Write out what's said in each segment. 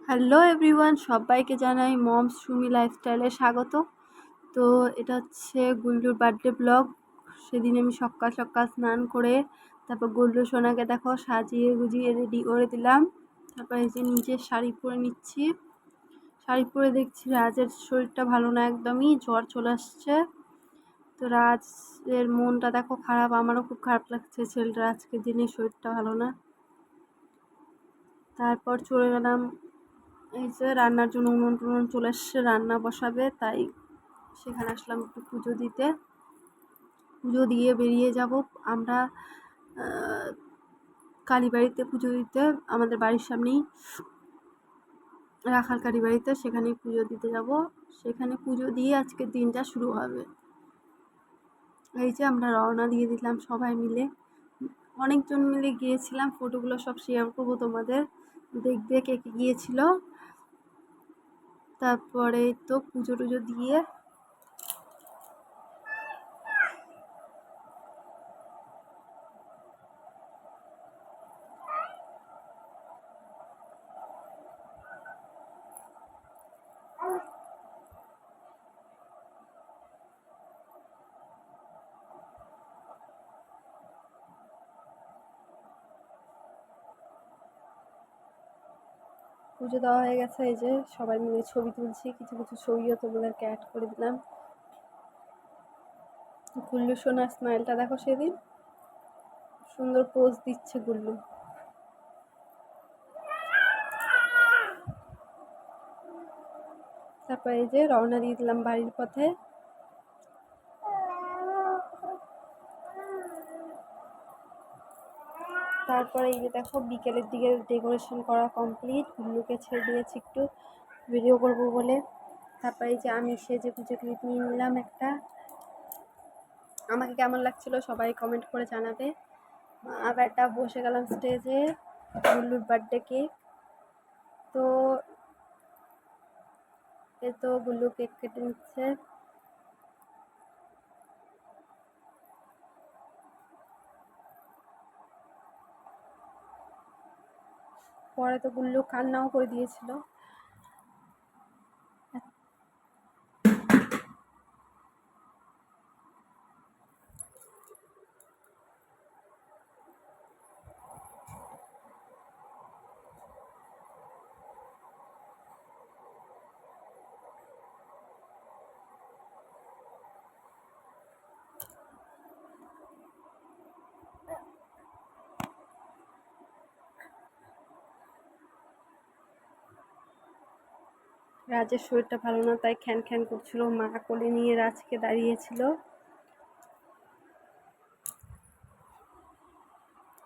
Hello everyone, সবাইকে জানাই moms Sumi লাইফস্টাইলে স্বাগত। তো এটা হচ্ছে গুল্লুর বার্থডে ব্লগ। সেদিন আমি সকাল সকাল স্নান করে তারপর গুল্লু সোনাকে দেখো সাজিয়ে গুজিয়ে রেডি করে দিলাম। তারপর এই যে নিজের শাড়ি পরে নিচ্ছি। শাড়ি পরে দেখছি রাজের শরীরটা ভালো না, একদমই জ্বর চলে আসছে। তো রাজের মনটা দেখো খারাপ, আমারও খুব খারাপ লাগছে, ছেলেটার আজকের দিনে শরীরটা ভালো না। তারপর চলে গেলাম, এই যে রান্নার জন্য উনুন টুনুন চলে এসছে, রান্না বসাবে, তাই সেখানে আসলাম একটু পুজো দিতে। পুজো দিয়ে বেরিয়ে যাব আমরা কালীবাড়িতে পুজো দিতে। আমাদের বাড়ির সামনেই রাখাল কালীবাড়িতে, সেখানেই পুজো দিতে যাব। সেখানে পুজো দিয়ে আজকের দিনটা শুরু হবে। এই যে আমরা রওনা দিয়ে দিলাম সবাই মিলে, অনেকজন মিলে গিয়েছিলাম। ফটোগুলো সব শেয়ার করবো তোমাদের, দেখবে কে কে গিয়েছিল। তারপরে তো পুজো টুজো দিয়ে পুজো দেওয়া হয়ে গেছে। এই যে সবাই মিলে ছবি তুলছি, কিছু কিছু ছবিও তোমাদেরকে অ্যাড করে দিলাম। গুল্লু সোনার স্মাইলটা দেখো, সেদিন সুন্দর পোজ দিচ্ছে গুল্লু। তারপর এই যে রওনা দিয়ে দিলাম বাড়ির পথে। তারপরে এই যে দেখো বিকেলের দিকে ডেকোরেশন করা কমপ্লিট, গুল্লুকে ছেড়ে দিয়েছি একটু ভিডিও করব বলে। তারপরে এই যে আমি সেজে গুজে ক্লিপ নিয়ে নিলাম একটা। আমাকে কেমন লাগছিল সবাই কমেন্ট করে জানাবে। আবার একটা বসে গেলাম স্টেজে, গুল্লুর বার্থডে কেক। তো এ তো গুল্লু কেক কেটে নিচ্ছে। পরে তো গুল্লু কান্নাও করে দিয়েছিল। রাজের শরীরটা ভালো না, তাই খ্যান খ্যান করছিল, মা কোলে নিয়ে রাজকে দাঁড়িয়েছিল।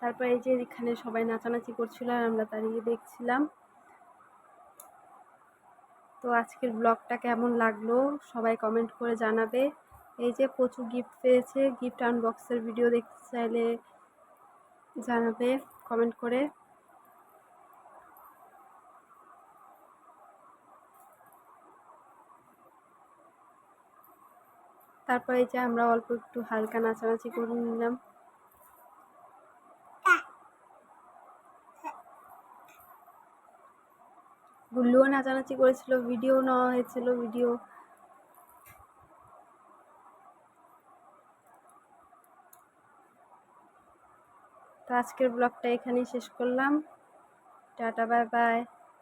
তারপর এই যে এখানে সবাই নাচানাচি করছিল আর আমরা দাঁড়িয়ে দেখছিলাম। তো আজকের ব্লগটা কেমন লাগলো সবাই কমেন্ট করে জানাবে। এই যে প্রচুর গিফট পেয়েছে, গিফট আনবক্সের ভিডিও দেখতে চাইলে জানাবে কমেন্ট করে। তারপর এই যে আমরা অল্প একটু হালকা নাচানাচি করে নিলাম। গুল্লুও নাচানাচি করেছিল, ভিডিও নেওয়া হয়েছিল, ভিডিও। তো আজকের ব্লগটা এখানেই শেষ করলাম। Tata, bye bye.